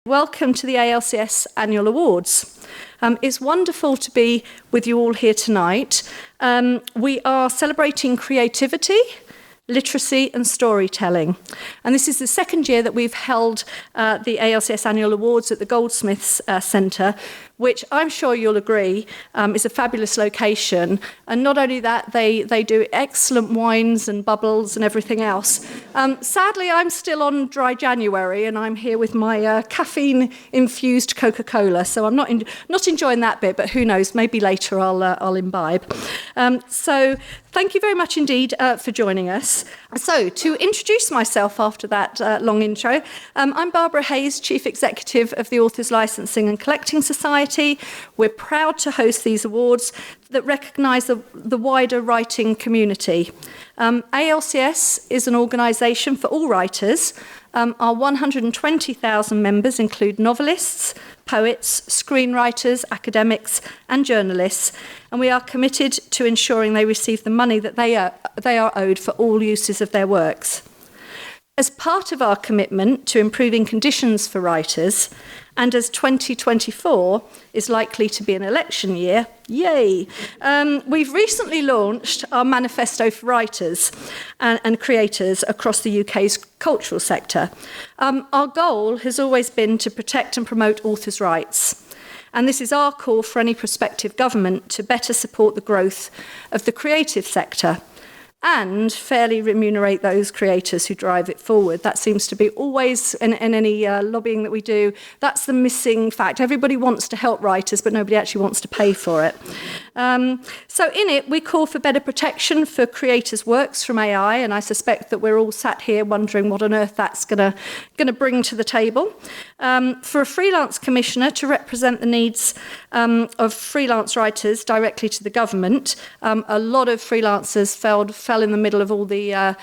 Welcome to the ALCS Annual Awards. It's wonderful to be with you all here tonight. We are celebrating creativity, literacy and storytelling. And this is the second year that we've held the ALCS Annual Awards at the Goldsmiths Centre, which I'm sure you'll agree is a fabulous location. And not only that, they do excellent wines and bubbles and everything else. Sadly, I'm still on dry January and I'm here with my caffeine-infused Coca-Cola, so I'm not enjoying that bit, but who knows, maybe later I'll imbibe. So thank you very much indeed for joining us. So to introduce myself after that long intro, I'm Barbara Hayes, Chief Executive of the Authors Licensing and Collecting Society. We're proud to host these awards that recognise the wider writing community. ALCS is an organisation for all writers. Our 120,000 members include novelists, poets, screenwriters, academics and journalists, and we are committed to ensuring they receive the money that they are owed for all uses of their works. As part of our commitment to improving conditions for writers, and as 2024 is likely to be an election year, yay, we've recently launched our manifesto for writers and creators across the UK's cultural sector. Our goal has always been to protect and promote authors' rights. And this is our call for any prospective government to better support the growth of the creative sector and fairly remunerate those creators who drive it forward. That seems to be always, in any lobbying that we do, that's the missing fact. Everybody wants to help writers, but nobody actually wants to pay for it. So in it, we call for better protection for creators' works from AI, and I suspect that we're all sat here wondering what on earth that's going to bring to the table. For a freelance commissioner to represent the needs of freelance writers directly to the government. A lot of freelancers fell in the middle of all the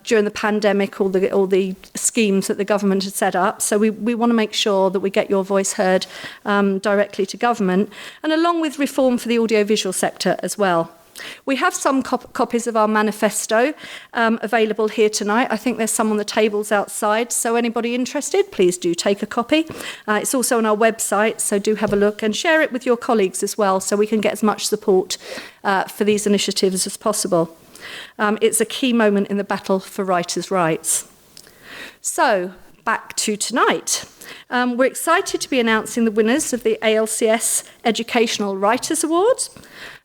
during the pandemic, all the schemes that the government had set up. So we want to make sure that we get your voice heard directly to government, and along with reform for the audiovisual sector as well. We have some copies of our manifesto available here tonight. I think there's some on the tables outside, so anybody interested, please do take a copy. It's also on our website, so do have a look and share it with your colleagues as well, so we can get as much support for these initiatives as possible. It's a key moment in the battle for writers' rights. So, back to tonight. We're excited to be announcing the winners of the ALCS Educational Writers Award,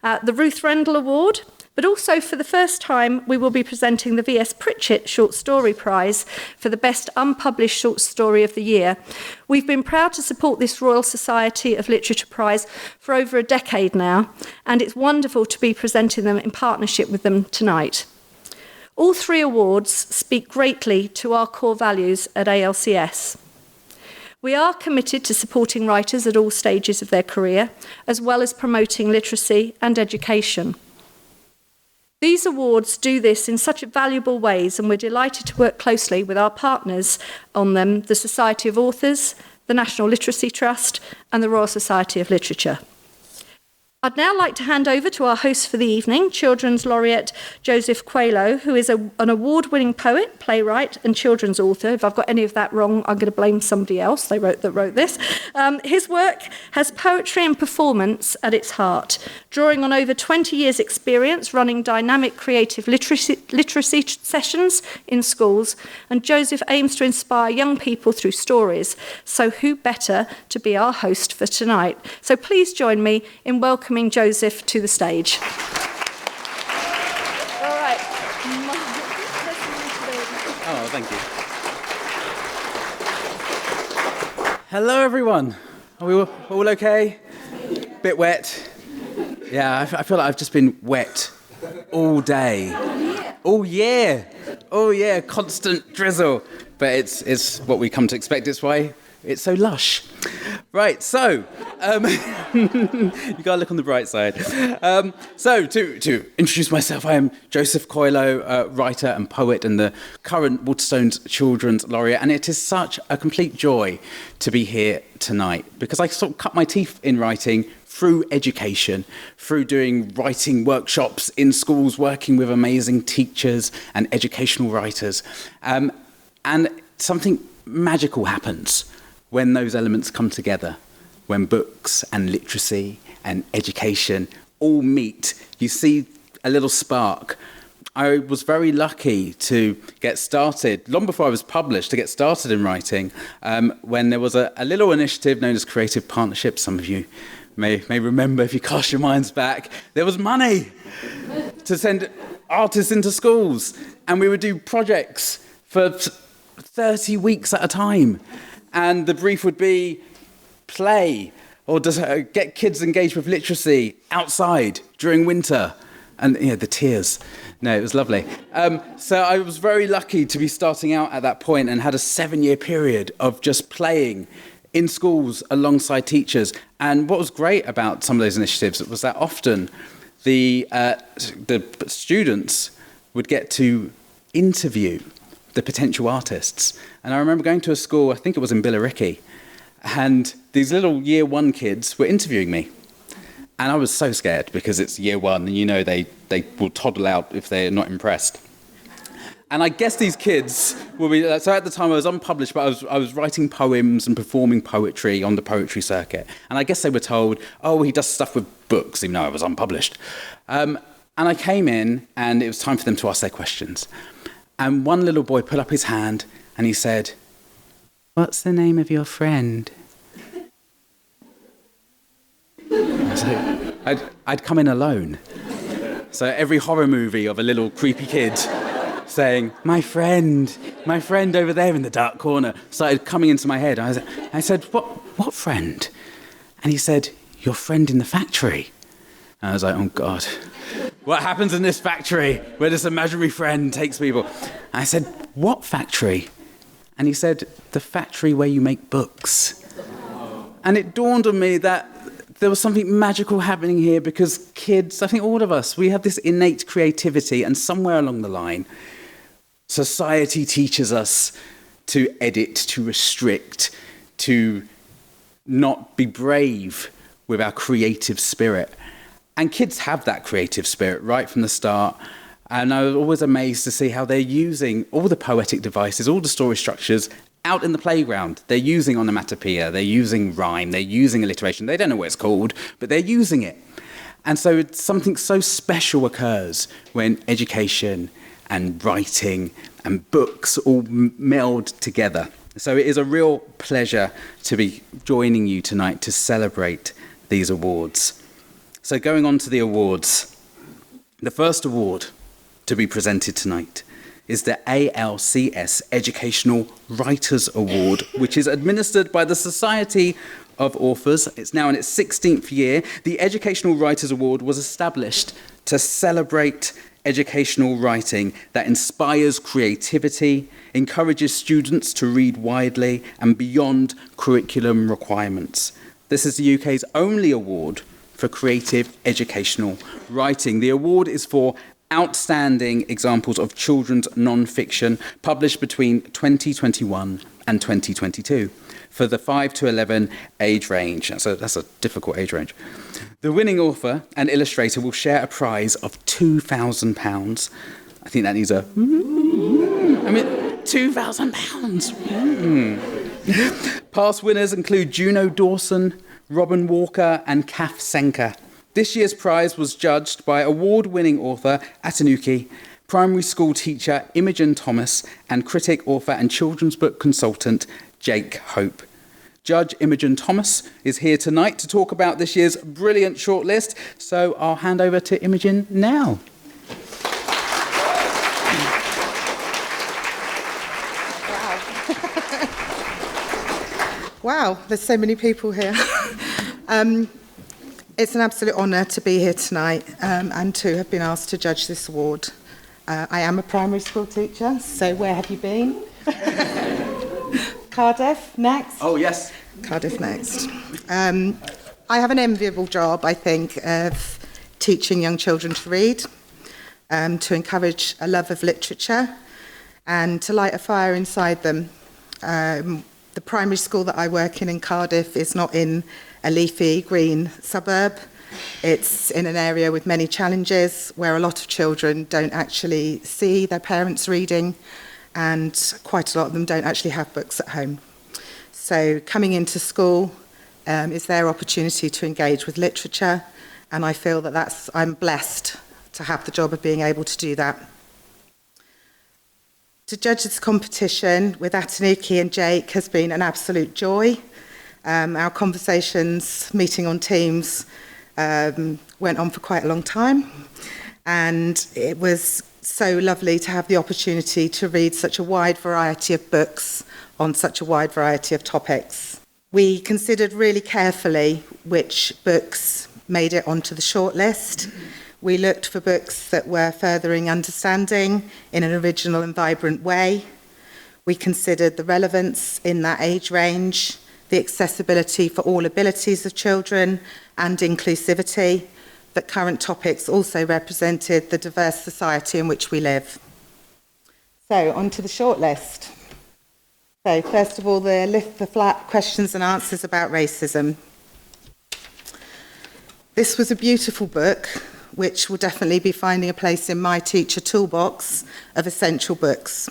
the Ruth Rendell Award, but also for the first time we will be presenting the VS Pritchett Short Story Prize for the Best Unpublished Short Story of the Year. We've been proud to support this Royal Society of Literature Prize for over a decade now, and it's wonderful to be presenting them in partnership with them tonight. All three awards speak greatly to our core values at ALCS. We are committed to supporting writers at all stages of their career, as well as promoting literacy and education. These awards do this in such valuable ways, and we're delighted to work closely with our partners on them, the Society of Authors, the National Literacy Trust, and the Royal Society of Literature. I'd now like to hand over to our host for the evening, Children's Laureate Joseph Coelho, who is an award-winning poet, playwright and children's author. If I've got any of that wrong, I'm going to blame somebody else that wrote this. His work has poetry and performance at its heart, drawing on over 20 years' experience running dynamic creative literacy sessions in schools, and Joseph aims to inspire young people through stories. So who better to be our host for tonight? So please join me in welcoming Joseph to the stage. All right. Oh, thank you. Hello, everyone. Are we all okay? Bit wet. Yeah, I feel like I've just been wet all day. All year. Oh, yeah, constant drizzle. But it's what we come to expect. It's why it's so lush. Right, so, you gotta look on the bright side. So, to introduce myself, I am Joseph Coelho, writer and poet and the current Waterstones Children's Laureate, and it is such a complete joy to be here tonight, because I sort of cut my teeth in writing through education, through doing writing workshops in schools, working with amazing teachers and educational writers. And something magical happens when those elements come together, when books and literacy and education all meet, you see a little spark. I was very lucky to get started, long before I was published, to get started in writing, when there was a little initiative known as Creative Partnerships. Some of you may remember, if you cast your minds back, there was money to send artists into schools, and we would do projects for 30 weeks at a time. And the brief would be play, or just get kids engaged with literacy outside during winter. And the tears. No, it was lovely. So I was very lucky to be starting out at that point and had a 7-year period of just playing in schools alongside teachers. And what was great about some of those initiatives was that often the students would get to interview the potential artists. And I remember going to a school, I think it was in Billericay, and these little year 1 kids were interviewing me. And I was so scared because it's year 1 and they will toddle out if they're not impressed. And I guess these kids will be, so at the time I was unpublished, but I was writing poems and performing poetry on the poetry circuit. And I guess they were told, oh, he does stuff with books, even though I was unpublished. And I came in and it was time for them to ask their questions. And one little boy put up his hand and he said, "What's the name of your friend?" So I'd come in alone. So every horror movie of a little creepy kid saying, my friend over there in the dark corner, started coming into my head. I said, what friend? And he said, your friend in the factory. And I was like, oh God, what happens in this factory where this imaginary friend takes people? And I said, what factory? And he said, the factory where you make books. And it dawned on me that there was something magical happening here because kids, I think all of us, we have this innate creativity, and somewhere along the line, society teaches us to edit, to restrict, to not be brave with our creative spirit. And kids have that creative spirit right from the start. And I was always amazed to see how they're using all the poetic devices, all the story structures, out in the playground. They're using onomatopoeia, they're using rhyme, they're using alliteration. They don't know what it's called, but they're using it. And so it's something so special occurs when education and writing and books all meld together. So it is a real pleasure to be joining you tonight to celebrate these awards. So going on to the awards, the first award to be presented tonight is the ALCS Educational Writers Award, which is administered by the Society of Authors. It's now in its 16th year. The Educational Writers Award was established to celebrate educational writing that inspires creativity, encourages students to read widely and beyond curriculum requirements. This is the UK's only award for creative educational writing. The award is for outstanding examples of children's non-fiction published between 2021 and 2022 for the 5 to 11 age range. So that's a difficult age range. The winning author and illustrator will share a prize of £2,000. I think that needs a... £2,000. Past winners include Juno Dawson, Robin Walker and Kath Senka. This year's prize was judged by award-winning author Atanuki, primary school teacher Imogen Thomas, and critic, author and children's book consultant Jake Hope. Judge Imogen Thomas is here tonight to talk about this year's brilliant shortlist, so I'll hand over to Imogen now. Wow, there's so many people here. It's an absolute honour to be here tonight and to have been asked to judge this award. I am a primary school teacher, so where have you been? Cardiff next? Oh, yes. Cardiff next. I have an enviable job, I think, of teaching young children to read, to encourage a love of literature and to light a fire inside them. The primary school that I work in Cardiff is not in a leafy green suburb. It's in an area with many challenges where a lot of children don't actually see their parents reading, and quite a lot of them don't actually have books at home. So coming into school is their opportunity to engage with literature, and I feel that I'm blessed to have the job of being able to do that. To judge this competition with Atanuki and Jake has been an absolute joy. Our conversations, meeting on Teams, went on for quite a long time, and it was so lovely to have the opportunity to read such a wide variety of books on such a wide variety of topics. We considered really carefully which books made it onto the shortlist. We looked for books that were furthering understanding in an original and vibrant way. We considered the relevance in that age range, the accessibility for all abilities of children, and inclusivity, that current topics also represented the diverse society in which we live. So, on to the shortlist. So, first of all, the flat questions and answers about racism. This was a beautiful book, which will definitely be finding a place in my teacher toolbox of essential books.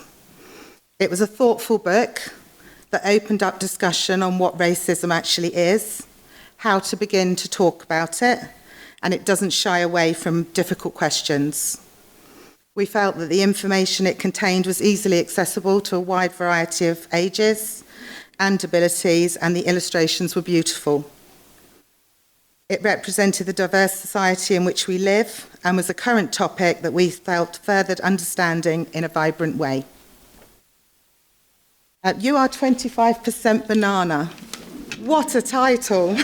It was a thoughtful book that opened up discussion on what racism actually is, how to begin to talk about it, and it doesn't shy away from difficult questions. We felt that the information it contained was easily accessible to a wide variety of ages and abilities, and the illustrations were beautiful. It represented the diverse society in which we live and was a current topic that we felt furthered understanding in a vibrant way. You Are 25% Banana. What a title.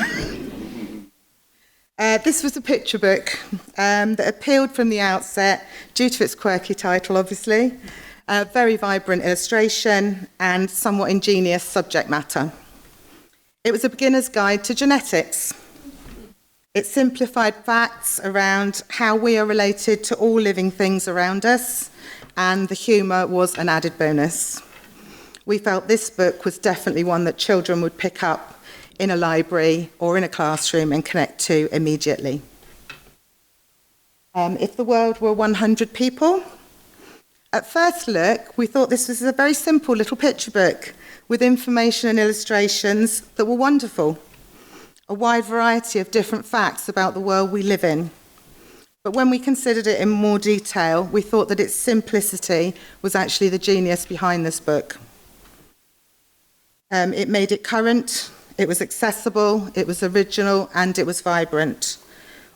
This was a picture book that appealed from the outset due to its quirky title, obviously, very vibrant illustration and somewhat ingenious subject matter. It was a beginner's guide to genetics. It simplified facts around how we are related to all living things around us, and the humour was an added bonus. We felt this book was definitely one that children would pick up in a library or in a classroom and connect to immediately. If the world were 100 people, at first look, we thought this was a very simple little picture book with information and illustrations that were wonderful. A wide variety of different facts about the world we live in. But when we considered it in more detail, we thought that its simplicity was actually the genius behind this book. It made it current, it was accessible, it was original, and it was vibrant.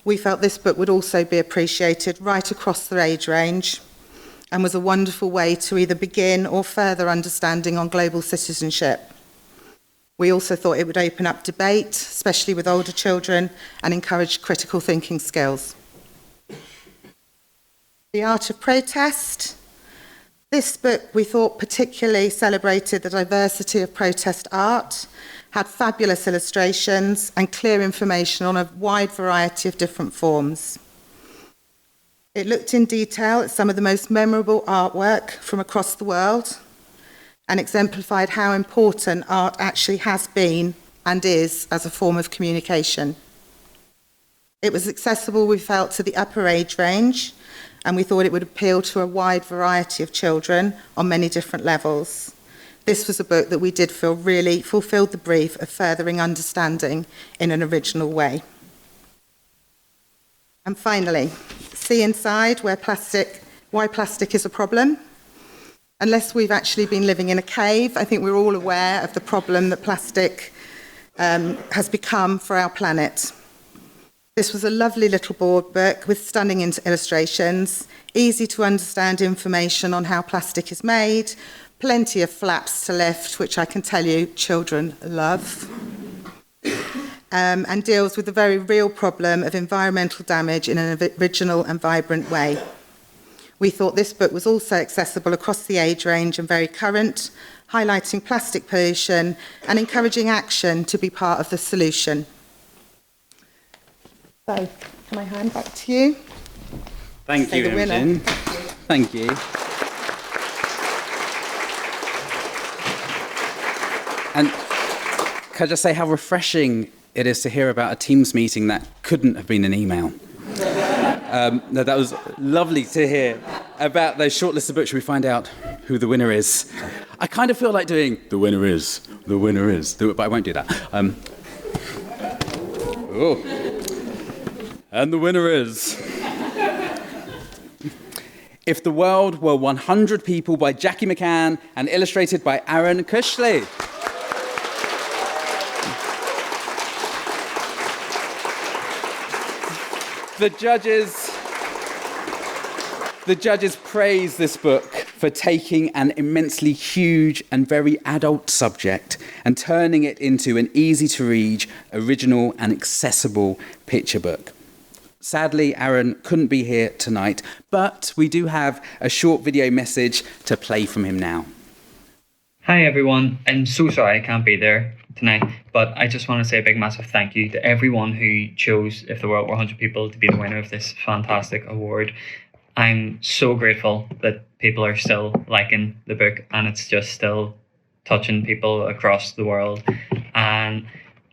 We felt this book would also be appreciated right across the age range and was a wonderful way to either begin or further understanding on global citizenship. We also thought it would open up debate, especially with older children, and encourage critical thinking skills. The Art of Protest. This book, we thought, particularly celebrated the diversity of protest art, had fabulous illustrations and clear information on a wide variety of different forms. It looked in detail at some of the most memorable artwork from across the world, and exemplified how important art actually has been and is as a form of communication. It was accessible, we felt, to the upper age range, and we thought it would appeal to a wide variety of children on many different levels. This was a book that we did feel really fulfilled the brief of furthering understanding in an original way. And finally, See Inside, Why Plastic is a Problem. Unless we've actually been living in a cave, I think we're all aware of the problem that plastic has become for our planet. This was a lovely little board book with stunning illustrations, easy to understand information on how plastic is made, plenty of flaps to lift, which I can tell you children love, and deals with the very real problem of environmental damage in an original and vibrant way. We thought this book was also accessible across the age range and very current, highlighting plastic pollution and encouraging action to be part of the solution. So, can I hand back to you? Thank you, Imogen. Thank you. And can I just say how refreshing it is to hear about a Teams meeting that couldn't have been an email. No, that was lovely to hear about those shortlisted books. We find out who the winner is. I kind of feel like doing the winner is, but I won't do that. And the winner is... If the World Were 100 People by Jackie McCann and illustrated by Aaron Cushley. The judges praise this book for taking an immensely huge and very adult subject and turning it into an easy-to-read, original and accessible picture book. Sadly, Aaron couldn't be here tonight, but we do have a short video message to play from him now. Hi everyone, I'm so sorry I can't be there tonight, but I just want to say a big massive thank you to everyone who chose If the World Were 100 People to be the winner of this fantastic award. I'm so grateful that people are still liking the book and it's just still touching people across the world. And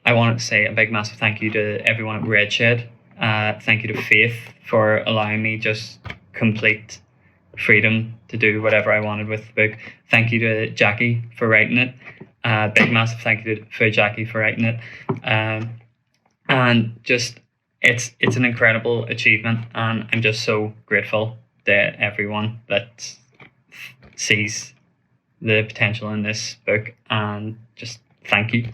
I want to say a big massive thank you to everyone at Redshed. Thank you to Faith for allowing me just complete freedom to do whatever I wanted with the book. Thank you to Jackie for writing it. Big massive thank you for Jackie for writing it. And just it's an incredible achievement, and I'm just so grateful to everyone that sees the potential in this book, and just thank you.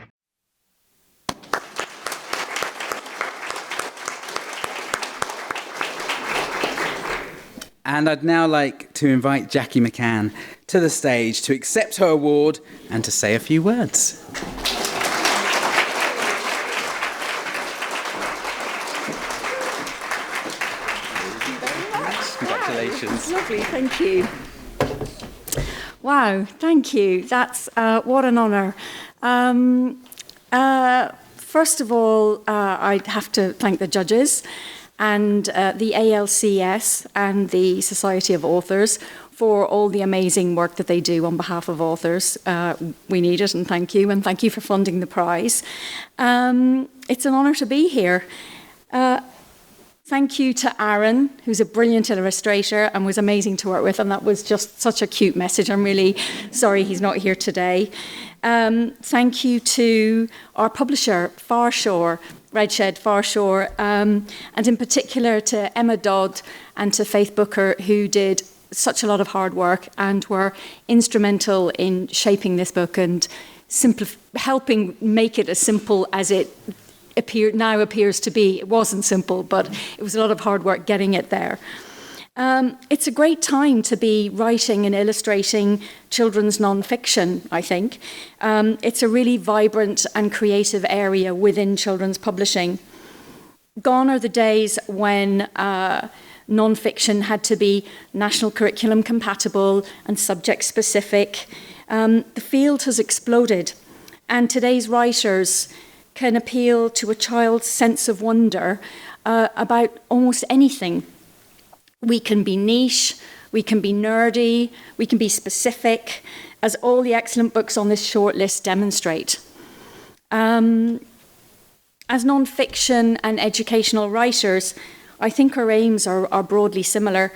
And I'd now like to invite Jackie McCann to the stage to accept her award and to say a few words. Congratulations. Lovely, thank you. Wow, thank you. That's what an honour. First of all, I have to thank the judges and the ALCS and the Society of Authors for all the amazing work that they do on behalf of authors. We need it, and thank you for funding the prize. It's an honour to be here. Thank you to Aaron, who's a brilliant illustrator and was amazing to work with, and that was just such a cute message. I'm really sorry he's not here today. Thank you to our publisher, Farshore, Redshed Farshore, and in particular to Emma Dodd and to Faith Booker, who did such a lot of hard work and were instrumental in shaping this book and helping make it as simple as it now appears to be. It wasn't simple, but it was a lot of hard work getting it there. It's a great time to be writing and illustrating children's non-fiction, I think. It's a really vibrant and creative area within children's publishing. Gone are the days when non-fiction had to be national curriculum compatible and subject specific. The field has exploded, and today's writers can appeal to a child's sense of wonder about almost anything. We can be niche, we can be nerdy, we can be specific, as all the excellent books on this shortlist demonstrate. As non-fiction and educational writers, I think our aims are broadly similar.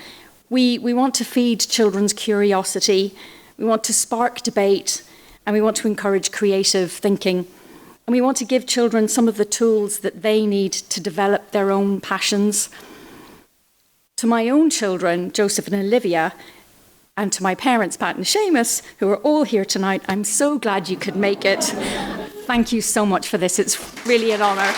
We want to feed children's curiosity, we want to spark debate, and we want to encourage creative thinking. And we want to give children some of the tools that they need to develop their own passions. To my own children, Joseph and Olivia, and to my parents, Pat and Seamus, who are all here tonight, I'm so glad you could make it. Thank you so much for this. It's really an honour.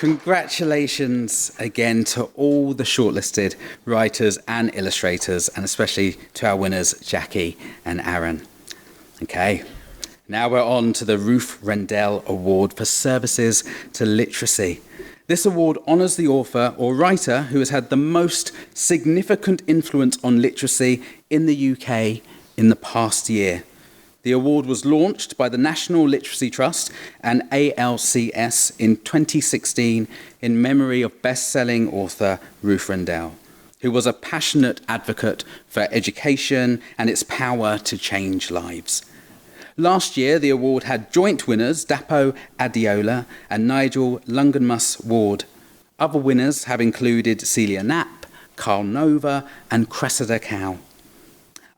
Congratulations again to all the shortlisted writers and illustrators, and especially to our winners, Jackie and Aaron. Okay, now we're on to the Ruth Rendell Award for Services to Literacy. This award honours the author or writer who has had the most significant influence on literacy in the UK in the past year. The award was launched by the National Literacy Trust and ALCS in 2016 in memory of best-selling author Ruth Rendell, who was a passionate advocate for education and its power to change lives. Last year, the award had joint winners Dapo Adiola and Nigel Lungenmus-Ward. Other winners have included Celia Knapp, Carl Nova and Cressida Cow.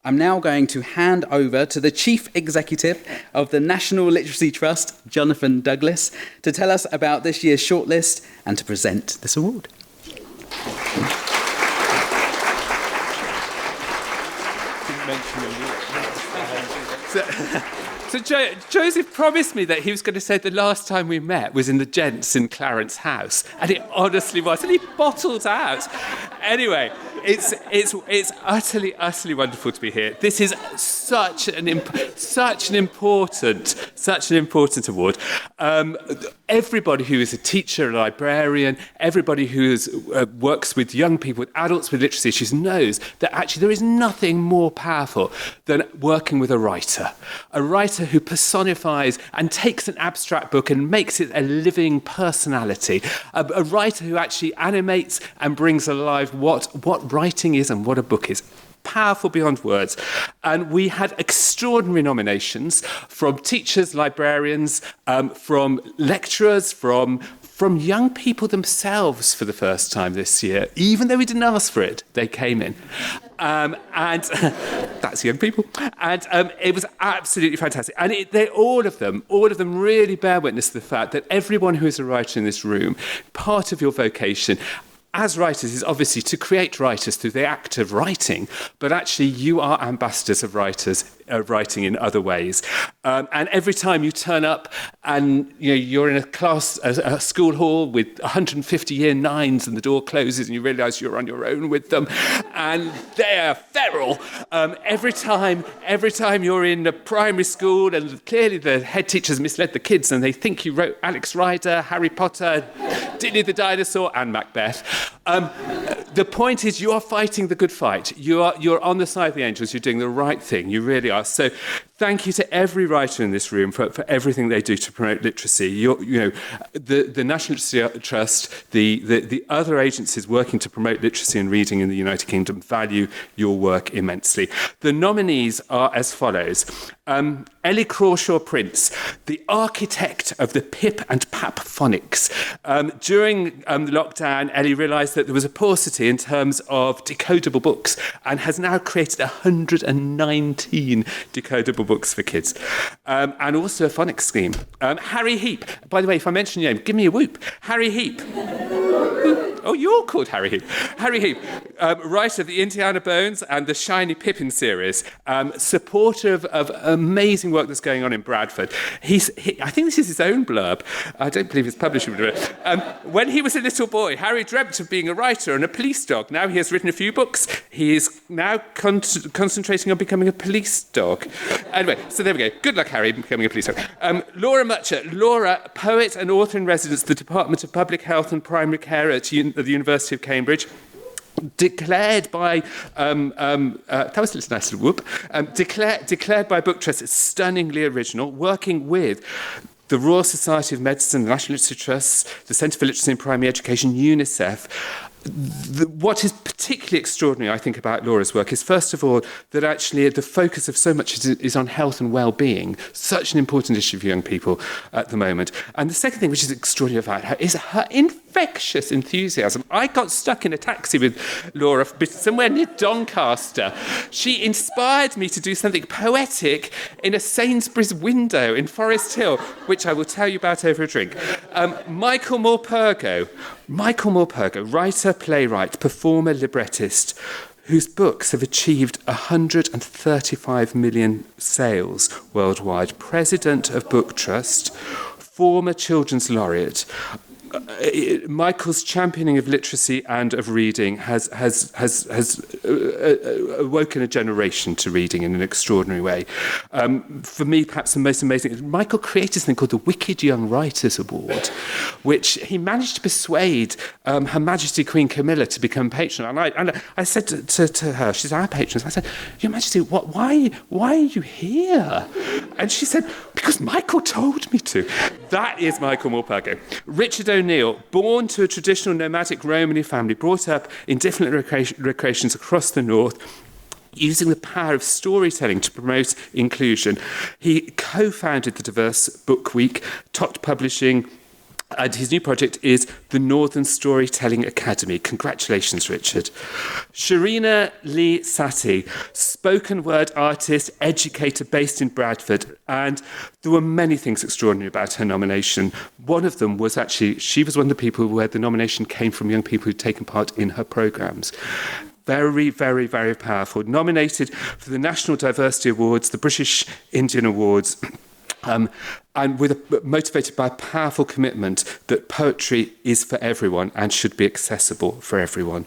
I'm now going to hand over to the Chief Executive of the National Literacy Trust, Jonathan Douglas, to tell us about this year's shortlist and to present this award. So Joseph promised me that he was going to say the last time we met was in the Gents in Clarence House, and it honestly was, and he bottled out. Anyway, it's utterly wonderful to be here. This is such an important award. Everybody who is a teacher, a librarian, everybody who works with young people, with adults with literacy issues knows that actually there is nothing more powerful than working with a writer who personifies and takes an abstract book and makes it a living personality, a writer who actually animates and brings alive what writing is and what a book is. Powerful beyond words. And we had extraordinary nominations from teachers, librarians, from lecturers, from young people themselves for the first time this year. Even though we didn't ask for it, they came in. And that's young people. And it was absolutely fantastic. And all of them really bear witness to the fact that everyone who is a writer in this room, part of your vocation as writers is obviously to create writers through the act of writing, but actually you are ambassadors of writers writing in other ways. And every time you turn up and you're in a class, a school hall with 150 year nines and the door closes and you realise you're on your own with them and they're feral. Every time you're in a primary school and clearly the head teacher's misled the kids and they think you wrote Alex Rider, Harry Potter, Dilly the Dinosaur and Macbeth. The point is you are fighting the good fight. You're on the side of the angels. You're doing the right thing. You really are. So thank you to every writer in this room for everything they do to promote literacy. The National Literacy Trust, the other agencies working to promote literacy and reading in the United Kingdom value your work immensely. The nominees are as follows. Ellie Crawshaw-Prince, the architect of the Pip and Pap phonics. During the lockdown, Ellie realised that there was a paucity in terms of decodable books and has now created 119 decodable books for kids. And also a phonics scheme. Harry Heap, by the way, if I mention your name, give me a whoop. Harry Heap. Oh, you're called Harry Heap. Harry Heap, writer of the Indiana Bones and the Shiny Pippin series, supporter of amazing work that's going on in Bradford. I think this is his own blurb. I don't believe it's published. When he was a little boy, Harry dreamt of being a writer and a police dog. Now he has written a few books. He is now concentrating on becoming a police dog. Anyway, so there we go. Good luck, Harry, becoming a police dog. Laura Mutcher. Laura, poet and author in residence at the Department of Public Health and Primary Care at the University of Cambridge. Declared by that was a nice little whoop. Declared by Book Trust as stunningly original, working with the Royal Society of Medicine, the National Literacy Trust, the Centre for Literacy and Primary Education, UNICEF. What is particularly extraordinary, I think, about Laura's work is, first of all, that actually the focus of so much is on health and well-being, such an important issue for young people at the moment. And the second thing which is extraordinary about her is her infectious enthusiasm. I got stuck in a taxi with Laura somewhere near Doncaster. She inspired me to do something poetic in a Sainsbury's window in Forest Hill, which I will tell you about over a drink. Michael Morpurgo, writer, playwright, performer, librettist, whose books have achieved 135 million sales worldwide, president of Book Trust, former Children's Laureate. Michael's championing of literacy and of reading has awoken a generation to reading in an extraordinary way. For me, perhaps the most amazing is Michael created something called the Wicked Young Writers Award, which he managed to persuade Her Majesty Queen Camilla to become patron. And I said to her, she's our patron. I said, Your Majesty, why are you here? And she said, because Michael told me to. That is Michael Morpurgo. Richard O'Neill, born to a traditional nomadic Romany family, brought up in different recreations across the north, using the power of storytelling to promote inclusion. He co-founded the Diverse Book Week, topped publishing, and his new project is the Northern Storytelling Academy. Congratulations, Richard. Sharina Lee Satie, spoken word artist, educator based in Bradford. And there were many things extraordinary about her nomination. One of them was actually, she was one of the people where the nomination came from young people who'd taken part in her programmes. Very, very, very powerful. Nominated for the National Diversity Awards, the British Indian Awards, and motivated by a powerful commitment that poetry is for everyone and should be accessible for everyone.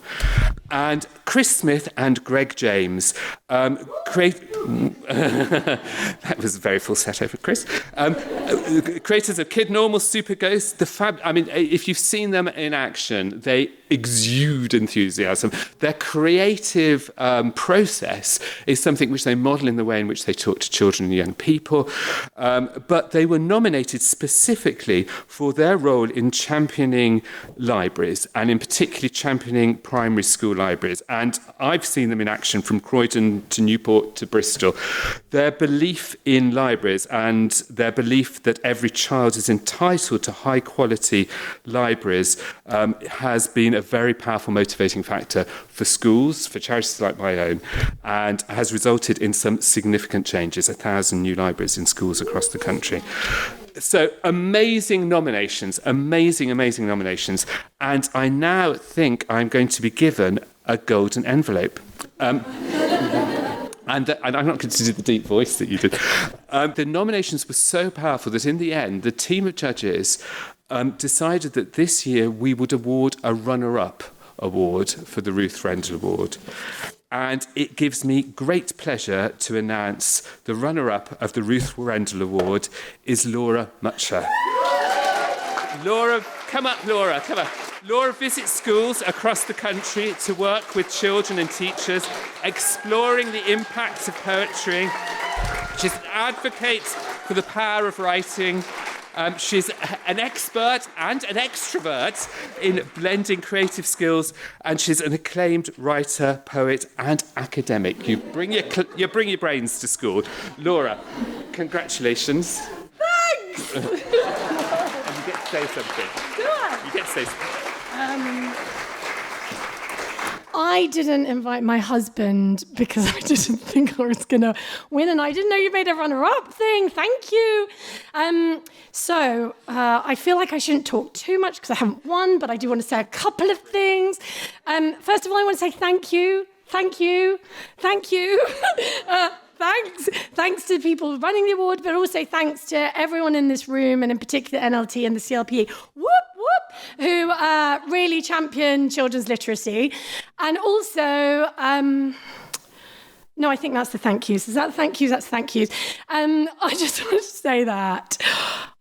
And Chris Smith and Greg James that was a very full set over Chris. Creators of Kid Normal, Super Ghost, if you've seen them in action, they exude enthusiasm. Their creative process is something which they model in the way in which they talk to children and young people. But they were nominated specifically for their role in championing libraries, and in particular championing primary school libraries. And I've seen them in action from Croydon to Newport to Bristol. Their belief in libraries and their belief that every child is entitled to high quality libraries has been a very powerful motivating factor for schools, for charities like my own, and has resulted in some significant changes, 1,000 new libraries in schools across the country. So amazing nominations, amazing nominations. And I now think I'm going to be given a golden envelope. And I'm not going to do the deep voice that you did. The nominations were so powerful that in the end, the team of judges decided that this year we would award a runner-up award for the Ruth Rendell Award. And it gives me great pleasure to announce the runner-up of the Ruth Rendell Award is Laura Mutcher. Laura, come up, Laura, come up. Laura visits schools across the country to work with children and teachers, exploring the impacts of poetry. She's an advocate for the power of writing. She's an expert and an extrovert in blending creative skills, and she's an acclaimed writer, poet, and academic. You bring your brains to school. Laura, congratulations. Thanks! And you get to say something. Do I? You get to say something. I didn't invite my husband because I didn't think I was going to win, and I didn't know you made a runner-up thing. Thank you. So I feel like I shouldn't talk too much because I haven't won, but I do want to say a couple of things. First of all, I want to say thank you. Thank you. Thank you. Thanks to people running the award, but also thanks to everyone in this room, and in particular NLT and the CLP, who really champion children's literacy. And also, no, I think that's the thank yous. Is that the thank yous? That's the thank yous. I just want to say that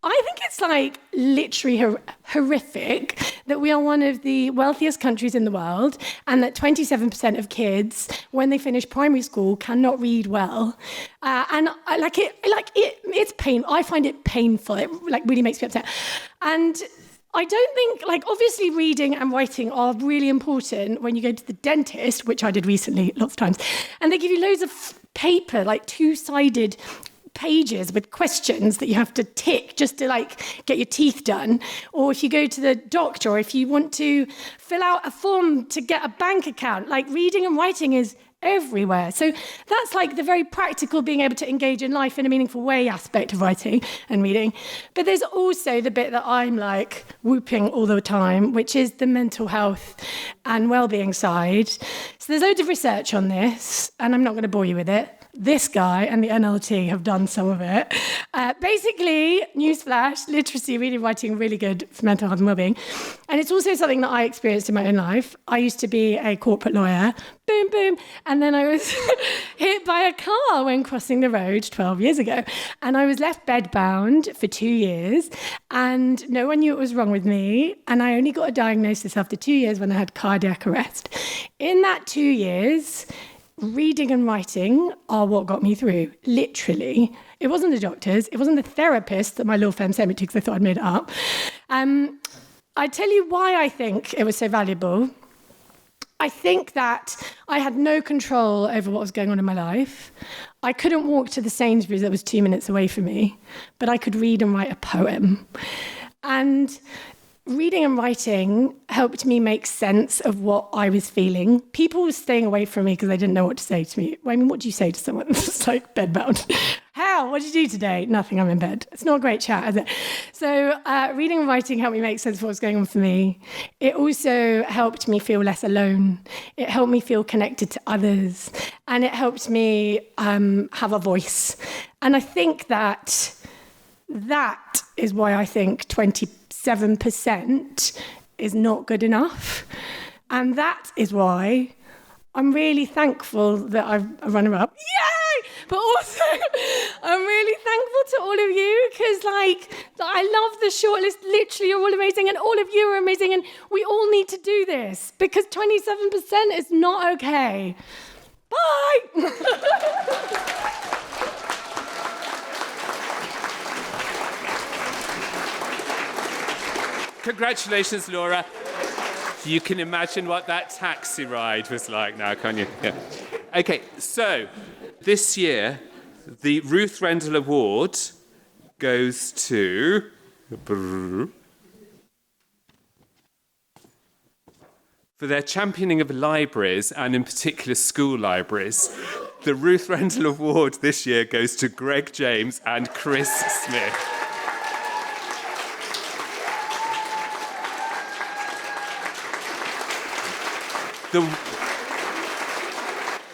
I think it's like literally horrific that we are one of the wealthiest countries in the world, and that 27% of kids, when they finish primary school, cannot read well. And it's pain. I find it painful. It really makes me upset. And I don't think, obviously reading and writing are really important when you go to the dentist, which I did recently lots of times, and they give you loads of paper, two-sided pages with questions that you have to tick just to get your teeth done. Or if you go to the doctor, or if you want to fill out a form to get a bank account, reading and writing is everywhere. So that's the very practical, being able to engage in life in a meaningful way aspect of writing and reading. But there's also the bit that I'm whooping all the time, which is the mental health and well-being side. So there's loads of research on this, and I'm not going to bore you with it. This guy and the NLT have done some of it. Basically, newsflash, literacy, reading, writing, really good for mental health and well-being. And it's also something that I experienced in my own life. I used to be a corporate lawyer, boom, boom, and then I was hit by a car when crossing the road 12 years ago. And I was left bedbound for 2 years, and no one knew what was wrong with me. And I only got a diagnosis after 2 years when I had cardiac arrest. In that 2 years, reading and writing are what got me through, literally. It wasn't the doctors, it wasn't the therapist that my law firm sent me to because they thought I'd made it up. I tell you why I think it was so valuable. I think that I had no control over what was going on in my life. I couldn't walk to the Sainsbury's that was 2 minutes away from me, but I could read and write a poem. And reading and writing helped me make sense of what I was feeling. People were staying away from me because they didn't know what to say to me. I mean, what do you say to someone that's like bedbound? Hal, what did you do today? Nothing, I'm in bed. It's not a great chat, is it? So reading and writing helped me make sense of what was going on for me. It also helped me feel less alone. It helped me feel connected to others. And it helped me have a voice. And I think that is why I think 27% is not good enough. And that is why I'm really thankful that I'm a runner-up. Yay! But also, I'm really thankful to all of you because, I love the shortlist. Literally, you're all amazing, and all of you are amazing, and we all need to do this because 27% is not okay. Bye! Congratulations, Laura. You can imagine what that taxi ride was like now, can't you? Yeah. Okay, so this year, the Ruth Rendell Award goes to... For their championing of libraries, and in particular school libraries. The Ruth Rendell Award this year goes to Greg James and Chris Smith.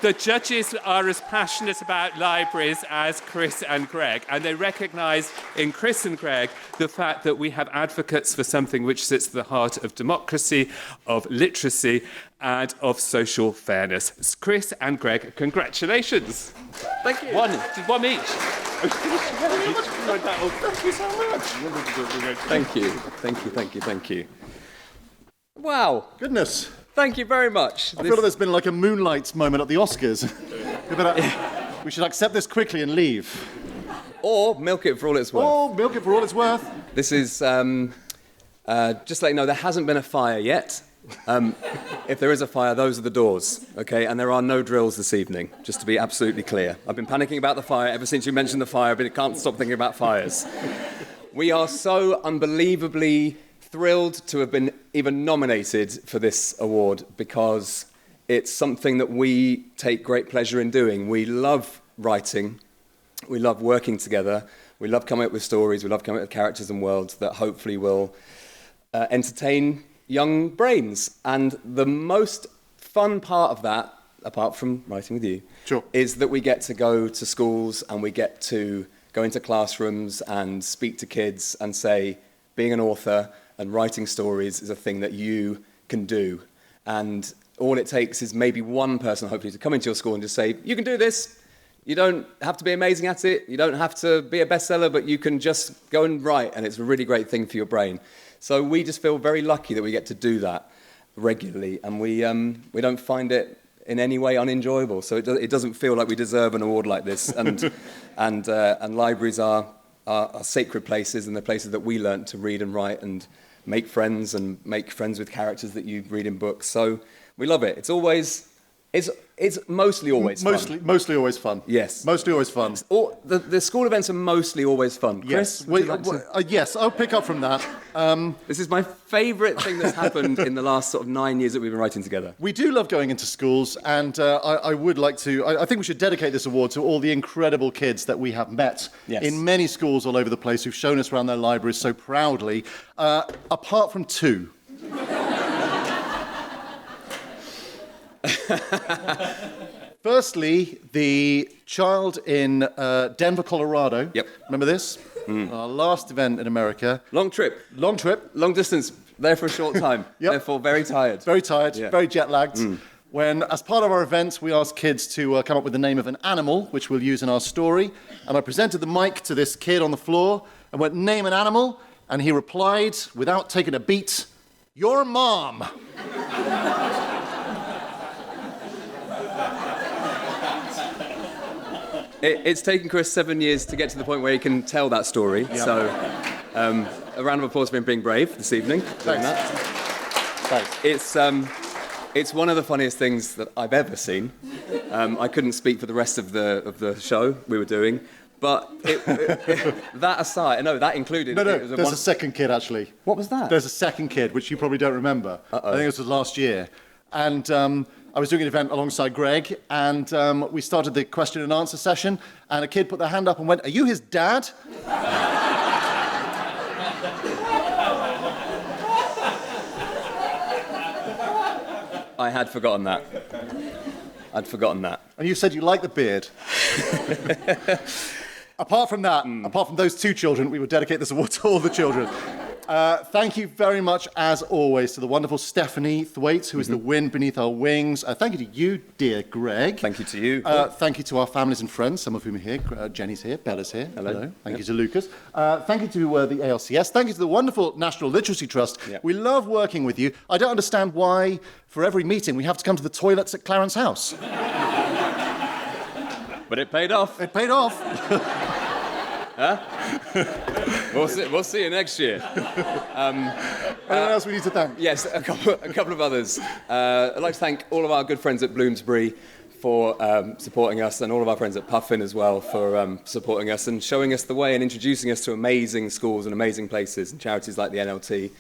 The judges are as passionate about libraries as Chris and Greg, and they recognise in Chris and Greg the fact that we have advocates for something which sits at the heart of democracy, of literacy, and of social fairness. Chris and Greg, congratulations. Thank you. One each. Thank you. Thank you. Wow. Goodness. Thank you very much. I feel like there's been like a moonlight moment at the Oscars. We should accept this quickly and leave. Or milk it for all it's worth. Or milk it for all it's worth. This is, just to let you know, there hasn't been a fire yet. If there is a fire, those are the doors, okay? And there are no drills this evening, just to be absolutely clear. I've been panicking about the fire ever since you mentioned the fire, but I can't stop thinking about fires. We are so unbelievably thrilled to have been even nominated for this award because it's something that we take great pleasure in doing. We love writing, we love working together, we love coming up with stories, we love coming up with characters and worlds that hopefully will entertain young brains. And the most fun part of that, apart from writing with you, sure, is that we get to go to schools and we get to go into classrooms and speak to kids and say, being an author and writing stories is a thing that you can do. And all it takes is maybe one person, hopefully, to come into your school and just say, you can do this. You don't have to be amazing at it. You don't have to be a bestseller, but you can just go and write, and it's a really great thing for your brain. So we just feel very lucky that we get to do that regularly, and we don't find it in any way unenjoyable. So it doesn't feel like we deserve an award like this. And and libraries are sacred places, and they're places that we learnt to read and write and make friends with characters that you read in books. So we love it. It's mostly always fun. Mostly always fun. Yes. Mostly always fun. The school events are mostly always fun. Yes. Chris, would you like to... Yes, I'll pick up from that. This is my favourite thing that's happened in the last sort of 9 years that we've been writing together. We do love going into schools, and I would like to... I think we should dedicate this award to all the incredible kids that we have met in many schools all over the place who've shown us around their libraries so proudly, apart from two. Firstly, the child in Denver, Colorado. Yep. Remember this? Our last event in America. Long trip. Long trip. Long distance. There for a short time. Yep. Therefore, very tired. Very tired. Yeah. Very jet-lagged. When, as part of our events, we asked kids to come up with the name of an animal, which we'll use in our story. And I presented the mic to this kid on the floor and went, name an animal. And he replied, without taking a beat, your mom. It's taken Chris 7 years to get to the point where he can tell that story. Yep. So, a round of applause for him being brave this evening. Thanks. Thanks. It's one of the funniest things that I've ever seen. I couldn't speak for the rest of the show we were doing, but that aside, no, that included. No, there's a second kid actually. What was that? There's a second kid, which you probably don't remember. I think this was last year. And I was doing an event alongside Greg, and we started the question and answer session, and a kid put their hand up and went, "Are you his dad?" I had forgotten that. I'd forgotten that. And you said you like the beard. Apart from that, apart from those two children, we would dedicate this award to all the children. Thank you very much, as always, to the wonderful Stephanie Thwaites, who is the wind beneath our wings. Thank you to you, dear Greg. Thank you to you. Thank you to our families and friends, some of whom are here. Jenny's here, Bella's here. Hello. Thank you to Lucas. Thank you to the ALCS. Thank you to the wonderful National Literacy Trust. Yep. We love working with you. I don't understand why, for every meeting, we have to come to the toilets at Clarence House. But it paid off. It paid off. Huh? We'll see you next year. Anyone else we need to thank? Yes, a couple of others. I'd like to thank all of our good friends at Bloomsbury for supporting us, and all of our friends at Puffin as well for supporting us and showing us the way and introducing us to amazing schools and amazing places and charities like the NLT.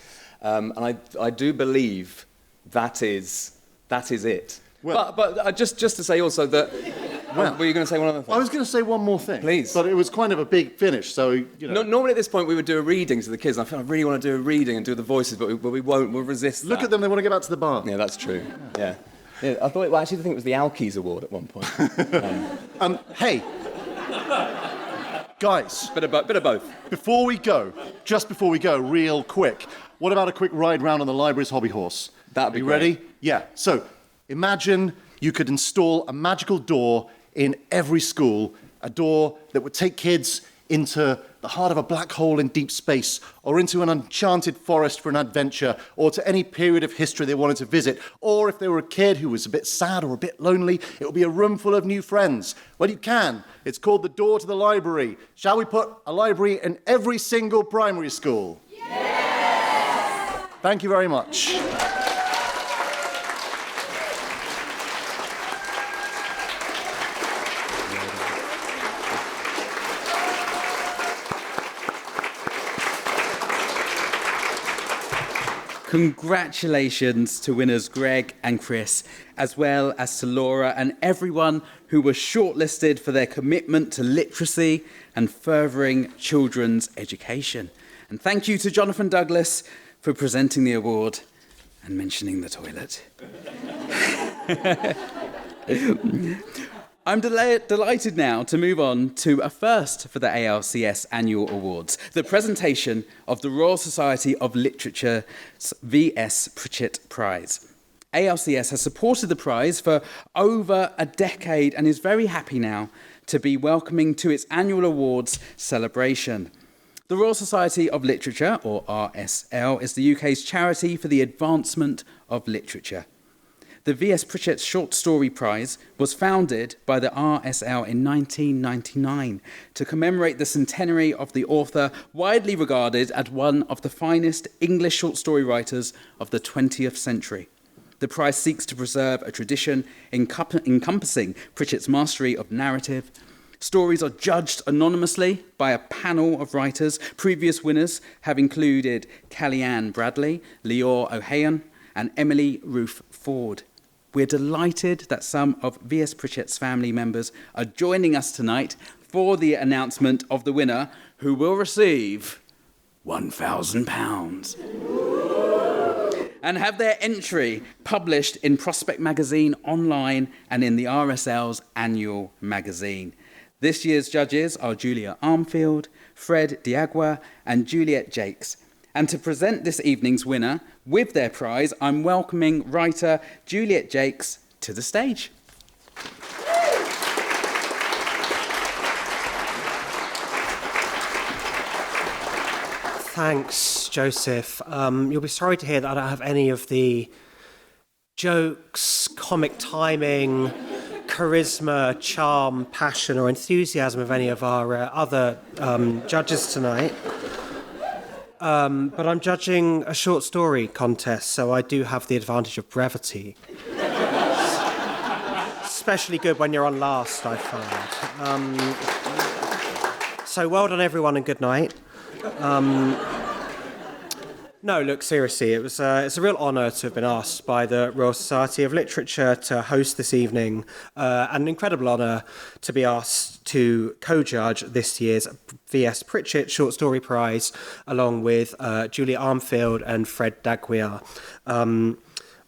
And I do believe that is it. Well, but just to say also that. Well, were you going to say one other thing? I was going to say one more thing. Please. But it was kind of a big finish, so, you know. Normally at this point we would do a reading to the kids. I feel I really want to do a reading and do the voices, but we won't. We'll resist Look that. at them, they want to get back to the bar. Yeah, that's true. Yeah. I thought. Well, actually, I think it was the ALCS Award at one point. Hey. Guys. Bit of both. Just before we go, real quick, what about a quick ride round on the library's hobby horse? That'd be Are you great. ready? Yeah. So, imagine you could install a magical door in every school, a door that would take kids into the heart of a black hole in deep space, or into an enchanted forest for an adventure, or to any period of history they wanted to visit. Or if they were a kid who was a bit sad or a bit lonely, it would be a room full of new friends. Well, you can. It's called the Door to the Library. Shall we put a library in every single primary school? Yes! Thank you very much. Congratulations to winners Greg and Chris, as well as to Laura and everyone who was shortlisted for their commitment to literacy and furthering children's education. And thank you to Jonathan Douglas for presenting the award and mentioning the toilet. I'm delighted now to move on to a first for the ALCS Annual Awards, the presentation of the Royal Society of Literature's V.S. Pritchett Prize. ALCS has supported the prize for over a decade and is very happy now to be welcoming to its annual awards celebration. The Royal Society of Literature, or RSL, is the UK's charity for the advancement of literature. The V.S. Pritchett Short Story Prize was founded by the RSL in 1999 to commemorate the centenary of the author, widely regarded as one of the finest English short story writers of the 20th century. The prize seeks to preserve a tradition encompassing Pritchett's mastery of narrative. Stories are judged anonymously by a panel of writers. Previous winners have included Callie-Anne Bradley, Leor O'Hayan, and Emily Ruth Ford. We're delighted that some of V.S. Pritchett's family members are joining us tonight for the announcement of the winner, who will receive £1,000 and have their entry published in Prospect Magazine online and in the RSL's annual magazine. This year's judges are Julia Armfield, Fred Diagua, and Juliet Jakes. And to present this evening's winner with their prize, I'm welcoming writer Juliet Jakes to the stage. Thanks, Joseph. You'll be sorry to hear that I don't have any of the jokes, comic timing, charisma, charm, passion, or enthusiasm of any of our other judges tonight. But I'm judging a short story contest, so I do have the advantage of brevity. Especially good when you're on last, I find. So well done, everyone, and good night. No, look, seriously, it's a real honour to have been asked by the Royal Society of Literature to host this evening, and an incredible honour to be asked to co-judge this year's VS Pritchett Short Story Prize, along with Julia Armfield and Fred Daguiar.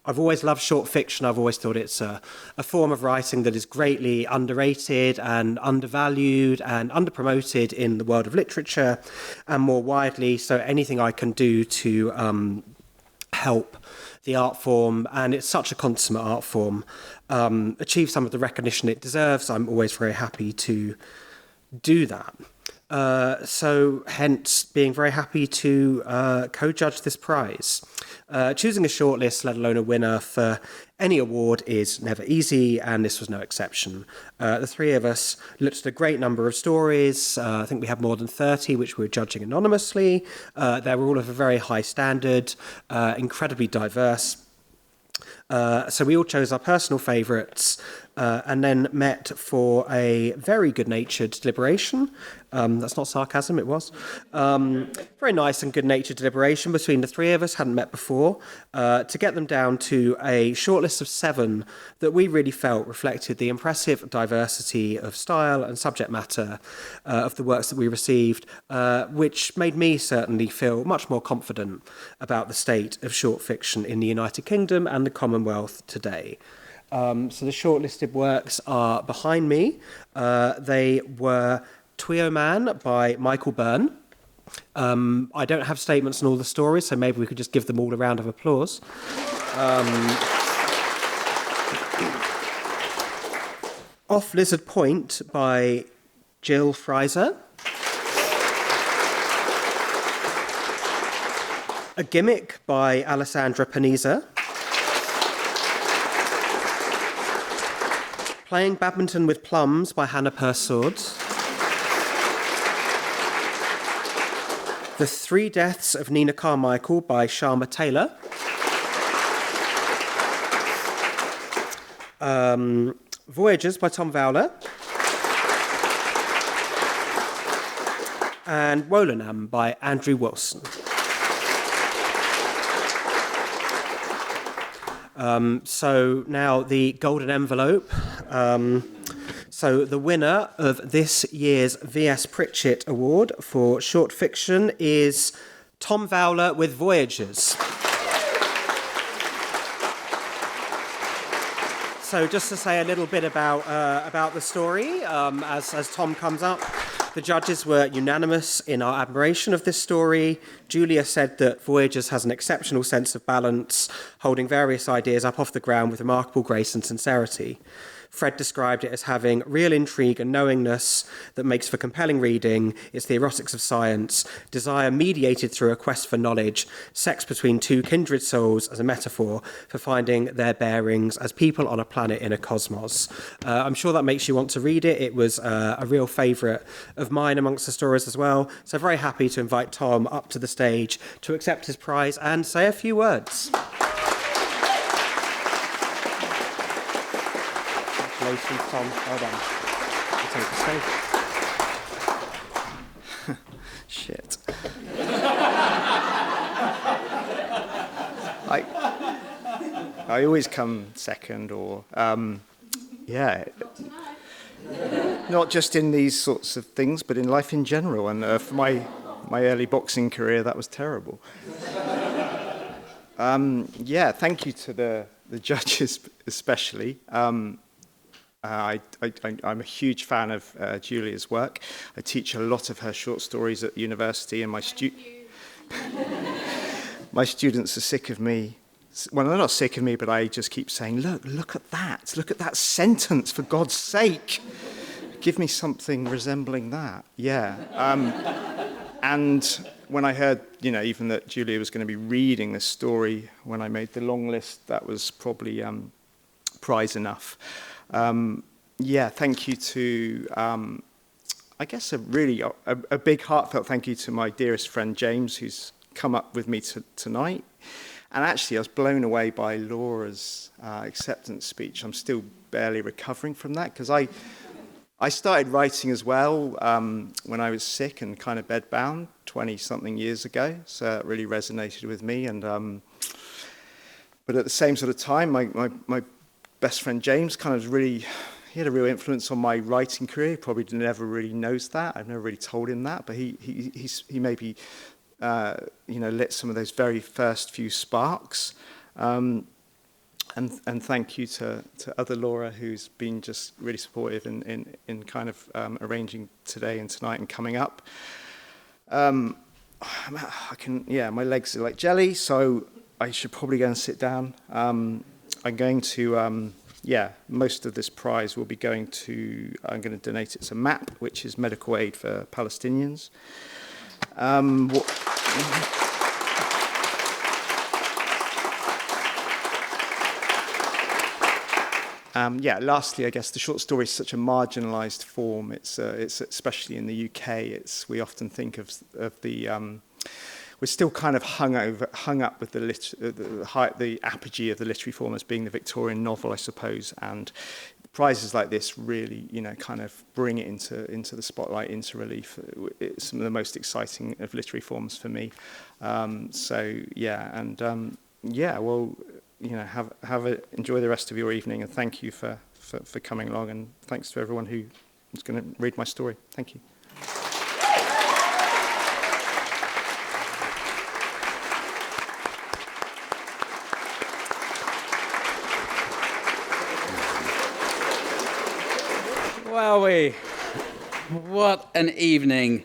I've always loved short fiction. I've always thought it's a form of writing that is greatly underrated and undervalued and underpromoted in the world of literature and more widely. So anything I can do to help the art form, and it's such a consummate art form, achieve some of the recognition it deserves, I'm always very happy to do that. So hence being very happy to co-judge this prize. Choosing a shortlist, let alone a winner for any award is never easy, and this was no exception. The three of us looked at a great number of stories. I think we had more than 30, which we were judging anonymously. They were all of a very high standard, incredibly diverse. So we all chose our personal favourites and then met for a very good-natured deliberation. That's not sarcasm, it was. Very nice and good-natured deliberation between the three of us, hadn't met before, to get them down to a shortlist of 7 that we really felt reflected the impressive diversity of style and subject matter of the works that we received, which made me certainly feel much more confident about the state of short fiction in the United Kingdom and the Commonwealth today. So the shortlisted works are behind me. They were Twio Man by Michael Byrne. I don't have statements on all the stories, so maybe we could just give them all a round of applause. Off Lizard Point by Jill Fraser. A Gimmick by Alessandra Panizza. Playing Badminton with Plums by Hannah Persord. The Three Deaths of Nina Carmichael by Sharma Taylor. Voyagers by Tom Fowler. And Wolanam by Andrew Wilson. So now the golden envelope. So the winner of this year's VS Pritchett Award for short fiction is Tom Fowler with Voyagers. So just to say a little bit about the story, as Tom comes up, the judges were unanimous in our admiration of this story. Julia said that Voyagers has an exceptional sense of balance, holding various ideas up off the ground with remarkable grace and sincerity. Fred described it as having real intrigue and knowingness that makes for compelling reading. It's the erotics of science, desire mediated through a quest for knowledge, sex between two kindred souls as a metaphor for finding their bearings as people on a planet in a cosmos. I'm sure that makes you want to read it. It was a real favourite of mine amongst the stories as well. So very happy to invite Tom up to the stage to accept his prize and say a few words. Congratulations, Tom. Well done. You take the stage. Shit. I always come second, or yeah, not just in these sorts of things, but in life in general. And for my early boxing career, that was terrible. Yeah, thank you to the judges especially. I'm a huge fan of Julia's work. I teach a lot of her short stories at university, and my students are sick of me. Well, they're not sick of me, but I just keep saying, look at that sentence, for God's sake. Give me something resembling that. Yeah. And when I heard, even that Julia was going to be reading this story when I made the long list, that was probably prize enough. Yeah, thank you to, I guess a big heartfelt thank you to my dearest friend James, who's come up with me tonight. And actually, I was blown away by Laura's acceptance speech. I'm still barely recovering from that, because I started writing as well when I was sick and kind of bedbound 20-something years ago. So it really resonated with me. And but at the same sort of time, my best friend James kind of really, he had a real influence on my writing career. He probably never really knows that. I've never really told him that, but he maybe lit some of those very first few sparks. And thank you to other Laura, who's been just really supportive in kind of arranging today and tonight and coming up. My legs are like jelly, so I should probably go and sit down. I'm going to, most of this prize will be I'm going to donate it to MAP, which is Medical Aid for Palestinians. Lastly, I guess the short story is such a marginalised form. It's especially in the UK. We often think of the we're still kind of hung up with the apogee of the literary form as being the Victorian novel, I suppose. And prizes like this really, kind of bring it into the spotlight, into relief. It's some of the most exciting of literary forms for me. Enjoy the rest of your evening, and thank you for coming along, and thanks to everyone who is going to read my story. Thank you. Wowee. What an evening.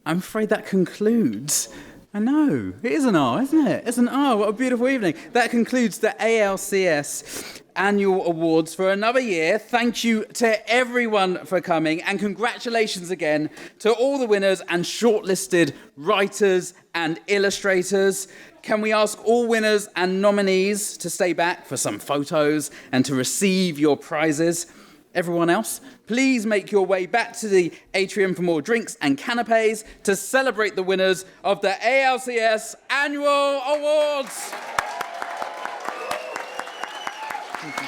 I'm afraid that concludes. I know, it is an R, isn't it? It's an R, what a beautiful evening. That concludes the ALCS Annual Awards for another year. Thank you to everyone for coming, and congratulations again to all the winners and shortlisted writers and illustrators. Can we ask all winners and nominees to stay back for some photos and to receive your prizes? Everyone else, please make your way back to the atrium for more drinks and canapes to celebrate the winners of the ALCS Annual Awards. Thank you.